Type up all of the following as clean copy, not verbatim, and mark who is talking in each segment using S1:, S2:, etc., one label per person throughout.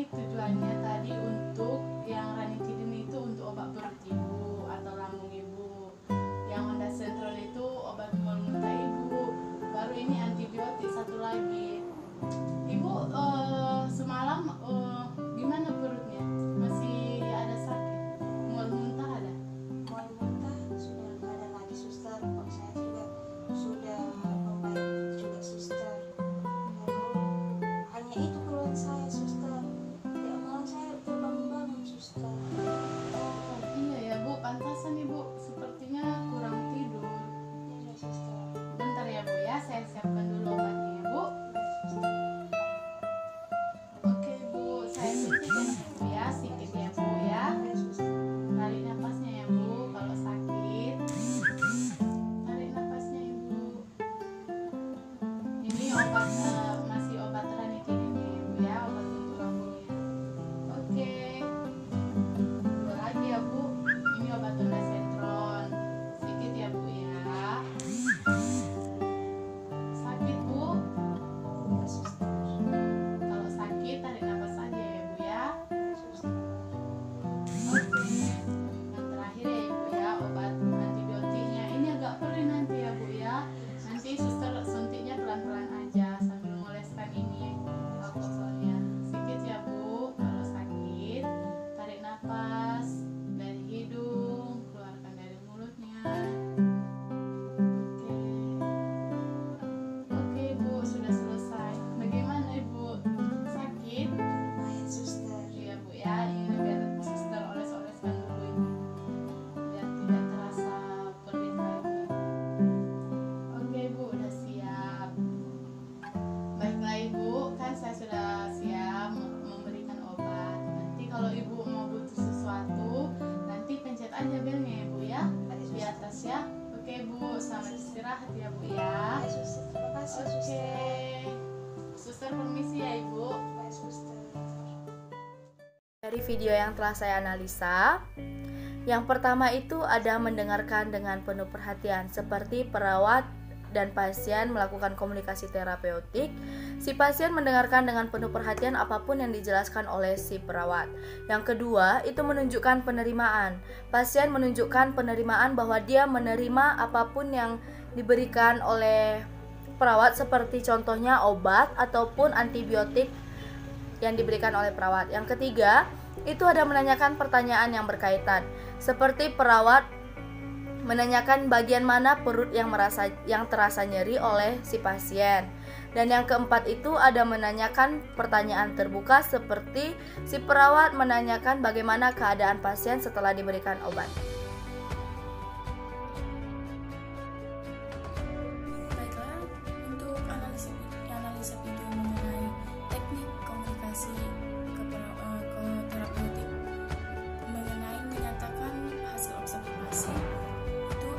S1: ini tujuannya tadi untuk yang ranitidin itu untuk obat perut ibu atau lambung ibu. Yang ondansetron itu obat mual muntah ibu. Baru ini antibiotik satu lagi. Ibu semalam gimana perutnya? Masih ada sakit? Mual muntah ada?
S2: Mual muntah sudah nggak ada lagi suster. Kok saya juga sudah membaik juga suster. Lalu hanya itu keluhan saya suster. Tiap malam saya terbangun suster.
S1: Oh iya ya Bu, pantasan ibu sepertinya kurang tidur.
S2: Iya suster.
S1: Bentar ya Bu ya, saya siapkan dulu obatnya ya Bu. Oke Bu, saya suntikin ya Bu ya, sedikit ya Bu ya.
S2: Iya suster.
S1: Tarik nafasnya ya Bu, kalau sakit. Tarik nafasnya Ibu. Ini obat masih obat ranitidin ya Bu ya, obat untuk lambungnya. Oke. Dua lagi ya Bu. Ini obat ondansetron. Sedikit ya Bu ya. Sakit Bu?
S2: Iya suster.
S1: Kalau sakit tarik nafas aja ya Bu ya.
S2: Iya suster.
S1: Oke. Yang terakhir ya Ibu ya, obat antibiotiknya. Ini agak perih nanti ya Bu ya. Nanti suster suntiknya pelan-pelan aja sambil mengoleskan ini alkoholnya. Sedikit ya Bu. Kalau sakit tarik nafas dari hidung, keluarkan dari mulutnya. Oke. Oke Bu, sudah selesai. Bagaimana Ibu? Sakit?
S2: Baik suster.
S1: Iya Bu ya, ini biar suster oles-oleskan dulu ini biar tidak terasa perih lagi. Oke Bu, udah siap. Baiklah Ibu, kan saya sudah siap memberikan obat. Nanti kalau Ibu mau butuh sesuatu, nanti pencet aja belnya ya Bu ya, di atas ya. Oke Bu, selamat istirahat ya Bu ya.
S2: Baik suster. Terima kasih
S1: Oke,
S2: suster.
S1: suster permisi ya Ibu.
S2: Baik suster.
S3: Dari video yang telah saya analisa, yang pertama itu ada mendengarkan dengan penuh perhatian, seperti perawat dan pasien melakukan komunikasi terapeutik. Si pasien mendengarkan dengan penuh perhatian apapun yang dijelaskan oleh si perawat. Yang kedua, itu menunjukkan penerimaan. Pasien menunjukkan penerimaan bahwa dia menerima apapun yang diberikan oleh perawat, seperti contohnya obat ataupun antibiotik yang diberikan oleh perawat. Yang ketiga, itu ada menanyakan pertanyaan yang berkaitan, seperti perawat menanyakan bagian mana perut yang terasa nyeri oleh si pasien. Dan yang keempat itu ada menanyakan pertanyaan terbuka, seperti si perawat menanyakan bagaimana keadaan pasien setelah diberikan obat.
S4: Baiklah, untuk analisa video mengenai teknik komunikasi ke terapeutik mengenai menyatakan hasil observasi, itu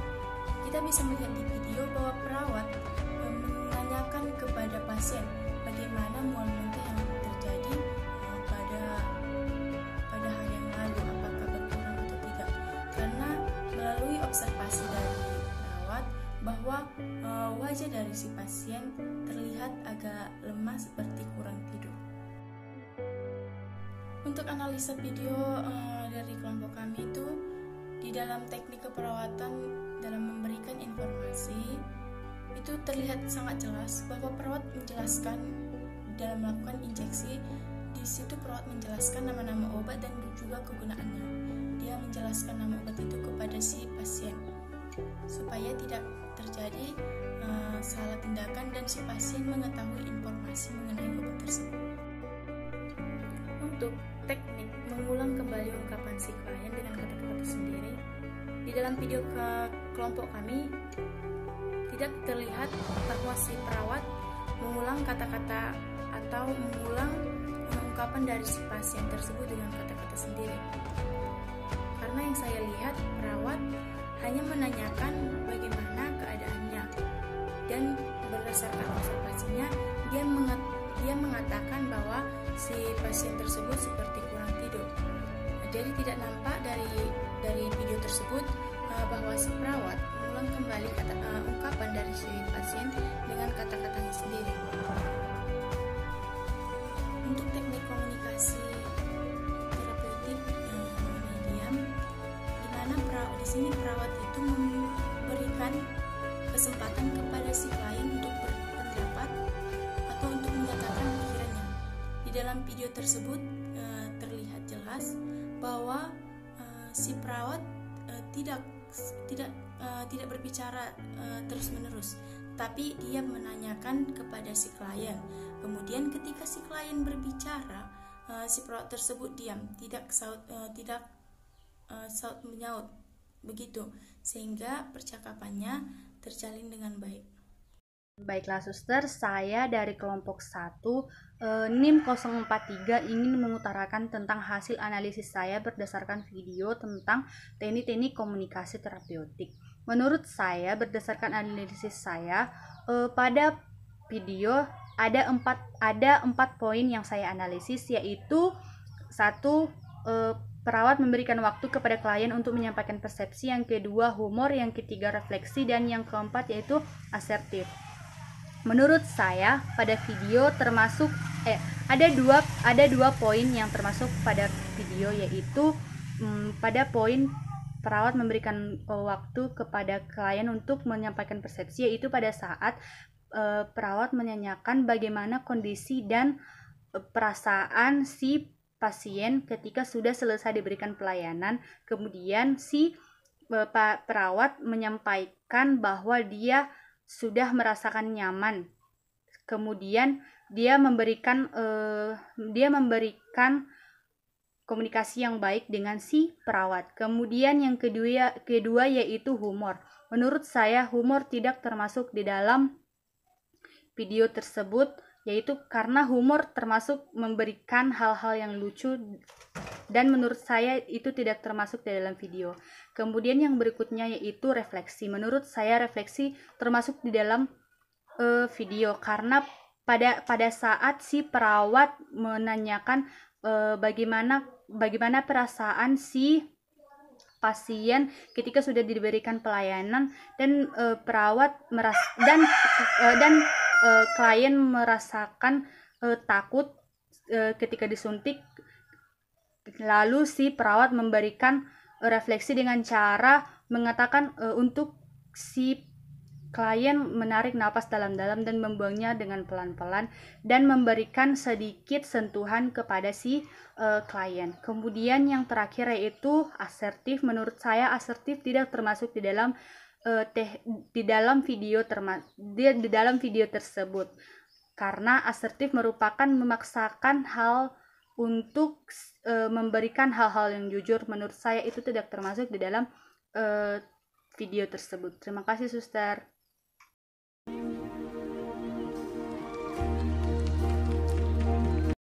S4: kita bisa melihat di video bahwa perawat menanyakan kepada pasien bagaimana mual muntah yang terjadi pada hari yang lalu, apakah berkurang atau tidak, karena melalui observasi dari perawat bahwa wajah dari si pasien terlihat agak lemah seperti kurang tidur. Untuk analisa video dari kelompok kami itu, di dalam teknik keperawatan dalam memberikan informasi itu terlihat sangat jelas bahwa perawat menjelaskan dalam melakukan injeksi. Di situ perawat menjelaskan nama-nama obat dan juga kegunaannya. Dia menjelaskan nama obat itu kepada si pasien supaya tidak terjadi salah tindakan dan si pasien mengetahui informasi mengenai obat tersebut. Untuk teknik mengulang kembali ungkapan si klien dengan kata-kata sendiri, di dalam video ke kelompok kami tidak terlihat bahwa si perawat mengulang kata-kata atau mengulang ungkapan dari si pasien tersebut dengan kata-kata sendiri. Karena yang saya lihat, perawat hanya menanyakan bagaimana keadaannya, dan berdasarkan observasinya dia mengatakan bahwa si pasien tersebut seperti kurang tidur. Jadi tidak nampak dari video tersebut bahwa si perawat mengulang kembali ungkapan dari si pasien dengan kata-katanya sendiri. Untuk teknik komunikasi sini perawat itu memberikan kesempatan kepada si klien untuk berpendapat atau untuk menyatakan pikirannya. Di dalam video tersebut terlihat jelas bahwa si perawat tidak berbicara terus-menerus, tapi dia menanyakan kepada si klien. Kemudian ketika si klien berbicara, si perawat tersebut diam, tidak saut menyaut, begitu, sehingga percakapannya terjalin dengan baik.
S3: Baiklah suster, saya dari kelompok 1 NIM 043 ingin mengutarakan tentang hasil analisis saya berdasarkan video tentang teknik-teknik komunikasi terapeutik. Menurut saya, berdasarkan analisis saya, pada video ada empat poin yang saya analisis, yaitu 1, perawat memberikan waktu kepada klien untuk menyampaikan persepsi, yang kedua humor, yang ketiga refleksi, dan yang keempat yaitu asertif. Menurut saya pada video termasuk ada dua poin yang termasuk pada video, yaitu pada poin perawat memberikan waktu kepada klien untuk menyampaikan persepsi, yaitu pada saat perawat menanyakan bagaimana kondisi dan perasaan si pasien ketika sudah selesai diberikan pelayanan. Kemudian si perawat menyampaikan bahwa dia sudah merasakan nyaman. Kemudian dia memberikan komunikasi yang baik dengan si perawat. Kemudian yang kedua yaitu humor. Menurut saya humor tidak termasuk di dalam video tersebut, yaitu karena humor termasuk memberikan hal-hal yang lucu, dan menurut saya itu tidak termasuk di dalam video. Kemudian yang berikutnya yaitu refleksi. Menurut saya refleksi termasuk di dalam video, karena pada saat si perawat menanyakan bagaimana perasaan si pasien ketika sudah diberikan pelayanan, dan perawat klien merasakan takut ketika disuntik. Lalu si perawat memberikan refleksi dengan cara mengatakan untuk si klien menarik napas dalam-dalam dan membuangnya dengan pelan-pelan, dan memberikan sedikit sentuhan kepada si klien. Kemudian yang terakhir yaitu asertif. Menurut saya asertif tidak termasuk di dalam video tersebut, karena asertif merupakan memaksakan hal untuk memberikan hal-hal yang jujur. Menurut saya itu tidak termasuk di dalam video tersebut. Terima kasih suster.